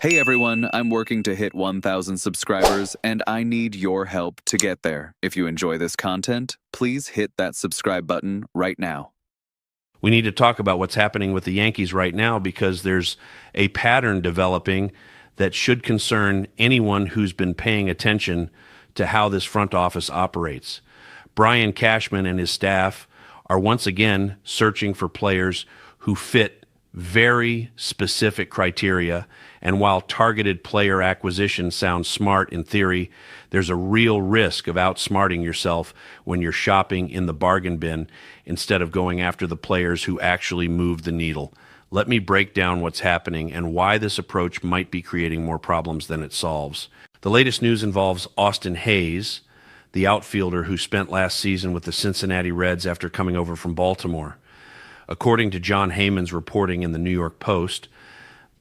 Hey everyone, I'm working to hit 1,000 subscribers, and I need your help to get there. If you enjoy this content, please hit that subscribe button right now. We need to talk about what's happening with the Yankees right now because there's a pattern developing that should concern anyone who's been paying attention to how this front office operates. Brian Cashman and his staff are once again searching for players who fit very specific criteria. And while targeted player acquisition sounds smart in theory, there's a real risk of outsmarting yourself when you're shopping in the bargain bin instead of going after the players who actually move the needle. Let me break down what's happening and why this approach might be creating more problems than it solves. The latest news involves Austin Hayes, the outfielder who spent last season with the Cincinnati Reds after coming over from Baltimore. According to John Heyman's reporting in the New York Post,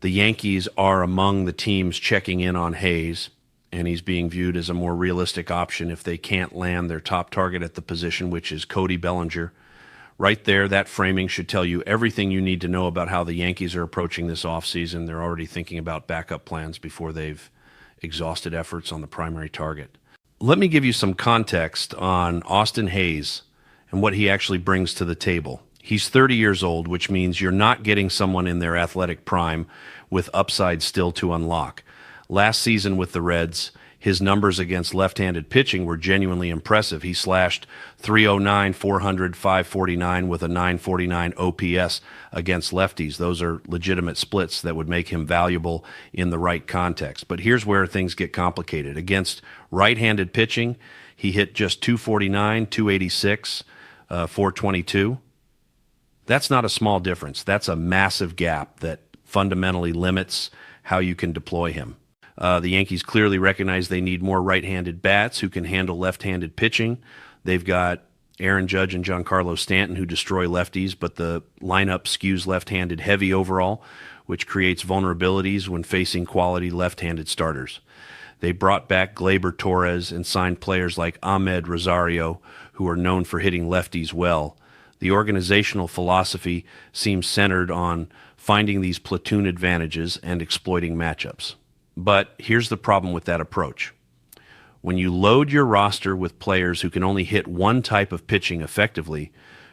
the Yankees are among the teams checking in on Hayes, and he's being viewed as a more realistic option if they can't land their top target at the position, which is Cody Bellinger. Right there, that framing should tell you everything you need to know about how the Yankees are approaching this offseason. They're already thinking about backup plans before they've exhausted efforts on the primary target. Let me give you some context on Austin Hayes and what he actually brings to the table. He's 30 years old, which means you're not getting someone in their athletic prime with upside still to unlock. Last season with the Reds, his numbers against left-handed pitching were genuinely impressive. He slashed .309, .400, .549 with a .949 OPS against lefties. Those are legitimate splits that would make him valuable in the right context. But here's where things get complicated. Against right-handed pitching, he hit just .249, .286, .422. That's not a small difference. That's a massive gap that fundamentally limits how you can deploy him. The Yankees clearly recognize they need more right-handed bats who can handle left-handed pitching. They've got Aaron Judge and Giancarlo Stanton who destroy lefties, but the lineup skews left-handed heavy overall, which creates vulnerabilities when facing quality left-handed starters. They brought back Gleyber Torres and signed players like Ahmed Rosario, who are known for hitting lefties well. The organizational philosophy seems centered on finding these platoon advantages and exploiting matchups. But here's the problem with that approach. When you load your roster with players who can only hit one type of pitching effectively,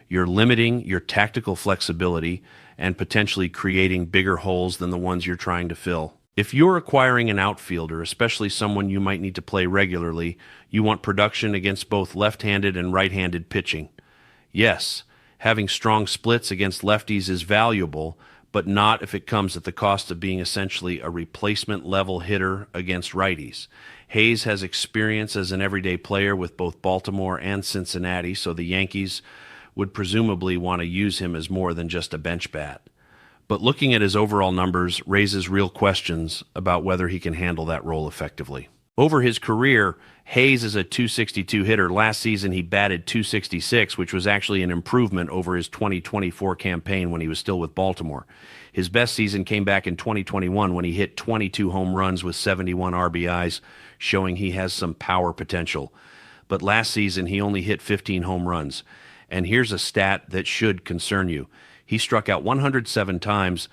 you're limiting your tactical flexibility and potentially creating bigger holes than the ones you're trying to fill. If you're acquiring an outfielder, especially someone you might need to play regularly, you want production against both left-handed and right-handed pitching. Yes, having strong splits against lefties is valuable, but not if it comes at the cost of being essentially a replacement-level hitter against righties. Hayes has experience as an everyday player with both Baltimore and Cincinnati, so the Yankees would presumably want to use him as more than just a bench bat. But looking at his overall numbers raises real questions about whether he can handle that role effectively. Over his career, Hayes is a .262 hitter. Last season, he batted .266, which was actually an improvement over his 2024 campaign when he was still with Baltimore. His best season came back in 2021 when he hit 22 home runs with 71 RBIs, showing he has some power potential. But last season, he only hit 15 home runs. And here's a stat that should concern you. He struck out 107 times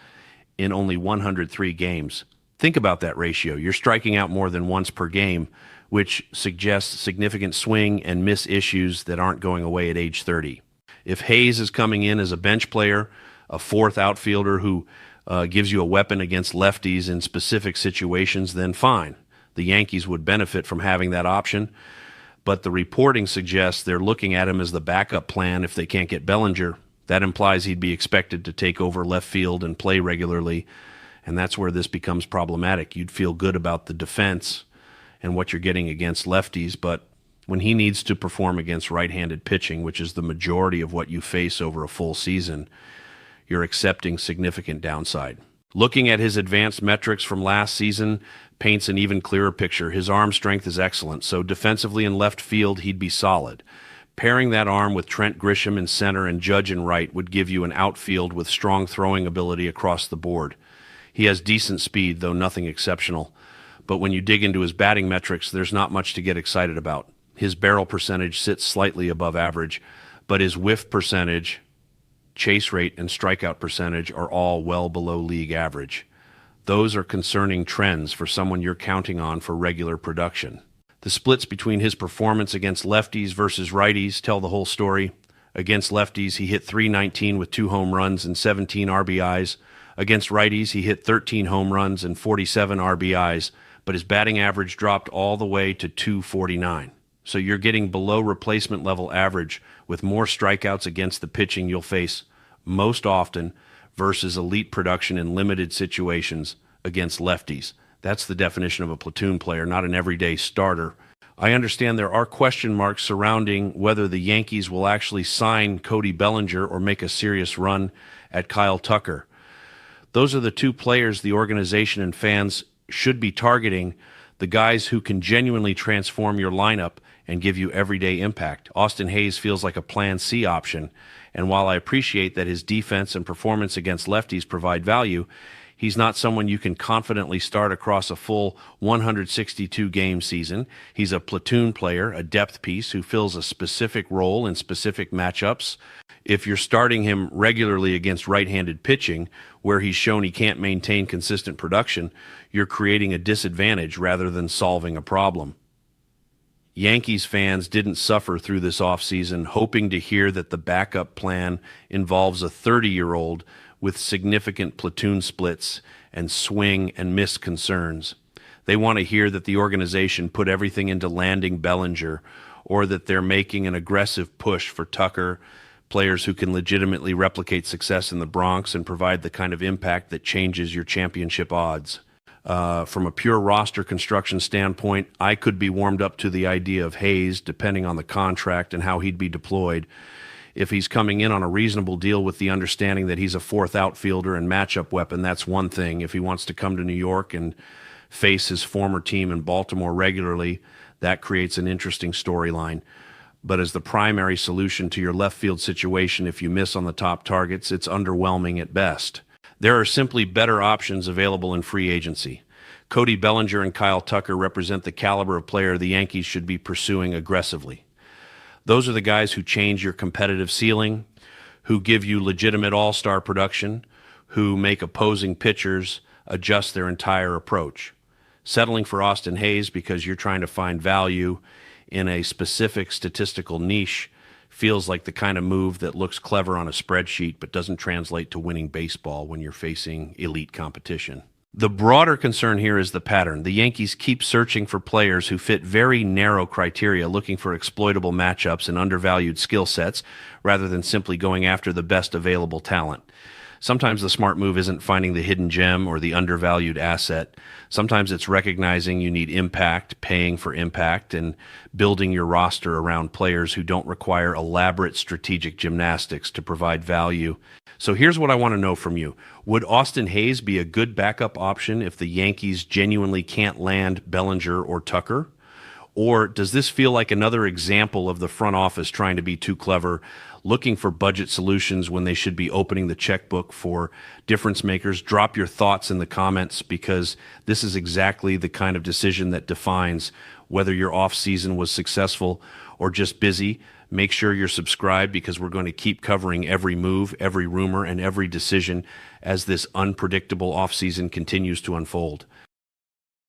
in only 103 games. Think about that ratio. You're striking out more than once per game, which suggests significant swing and miss issues that aren't going away at age 30. If Hayes is coming in as a bench player, a fourth outfielder who gives you a weapon against lefties in specific situations, then fine. The Yankees would benefit from having that option, but the reporting suggests they're looking at him as the backup plan if they can't get Bellinger. That implies he'd be expected to take over left field and play regularly, and that's where this becomes problematic. You'd feel good about the defense and what you're getting against lefties, but when he needs to perform against right-handed pitching, which is the majority of what you face over a full season, you're accepting significant downside. Looking at his advanced metrics from last season paints an even clearer picture. His arm strength is excellent, so defensively in left field, he'd be solid. Pairing that arm with Trent Grisham in center and Judge in right would give you an outfield with strong throwing ability across the board. He has decent speed, though nothing exceptional. But when you dig into his batting metrics, there's not much to get excited about. His barrel percentage sits slightly above average, but his whiff percentage, chase rate, and strikeout percentage are all well below league average. Those are concerning trends for someone you're counting on for regular production. The splits between his performance against lefties versus righties tell the whole story. Against lefties, he hit .319 with 2 home runs and 17 RBIs. Against righties, he hit 13 home runs and 47 RBIs, but his batting average dropped all the way to .249. So you're getting below replacement level average with more strikeouts against the pitching you'll face most often versus elite production in limited situations against lefties. That's the definition of a platoon player, not an everyday starter. I understand there are question marks surrounding whether the Yankees will actually sign Cody Bellinger or make a serious run at Kyle Tucker. Those are the two players the organization and fans should be targeting, the guys who can genuinely transform your lineup and give you everyday impact. Austin Hayes feels like a plan C option, and while I appreciate that his defense and performance against lefties provide value, he's not someone you can confidently start across a full 162-game season. He's a platoon player, a depth piece who fills a specific role in specific matchups. If you're starting him regularly against right-handed pitching, where he's shown he can't maintain consistent production, you're creating a disadvantage rather than solving a problem. Yankees fans didn't suffer through this offseason hoping to hear that the backup plan involves a 30-year-old with significant platoon splits and swing and miss concerns. They want to hear that the organization put everything into landing Bellinger, or that they're making an aggressive push for Tucker, players who can legitimately replicate success in the Bronx and provide the kind of impact that changes your championship odds. From a pure roster construction standpoint, I could be warmed up to the idea of Hayes, depending on the contract and how he'd be deployed. If he's coming in on a reasonable deal with the understanding that he's a fourth outfielder and matchup weapon, that's one thing. If he wants to come to New York and face his former team in Baltimore regularly, that creates an interesting storyline. But as the primary solution to your left field situation, if you miss on the top targets, it's underwhelming at best. There are simply better options available in free agency. Cody Bellinger and Kyle Tucker represent the caliber of player the Yankees should be pursuing aggressively. Those are the guys who change your competitive ceiling, who give you legitimate all-star production, who make opposing pitchers adjust their entire approach. Settling for Austin Hayes because you're trying to find value in a specific statistical niche feels like the kind of move that looks clever on a spreadsheet but doesn't translate to winning baseball when you're facing elite competition. The broader concern here is the pattern. The Yankees keep searching for players who fit very narrow criteria, looking for exploitable matchups and undervalued skill sets, rather than simply going after the best available talent. Sometimes the smart move isn't finding the hidden gem or the undervalued asset. Sometimes it's recognizing you need impact, paying for impact, and building your roster around players who don't require elaborate strategic gymnastics to provide value. So here's what I want to know from you. Would Austin Hayes be a good backup option if the Yankees genuinely can't land Bellinger or Tucker? Or does this feel like another example of the front office trying to be too clever, looking for budget solutions when they should be opening the checkbook for difference makers? Drop your thoughts in the comments, because this is exactly the kind of decision that defines whether your off-season was successful or just busy. Make sure you're subscribed, because we're going to keep covering every move, every rumor, and every decision as this unpredictable off-season continues to unfold.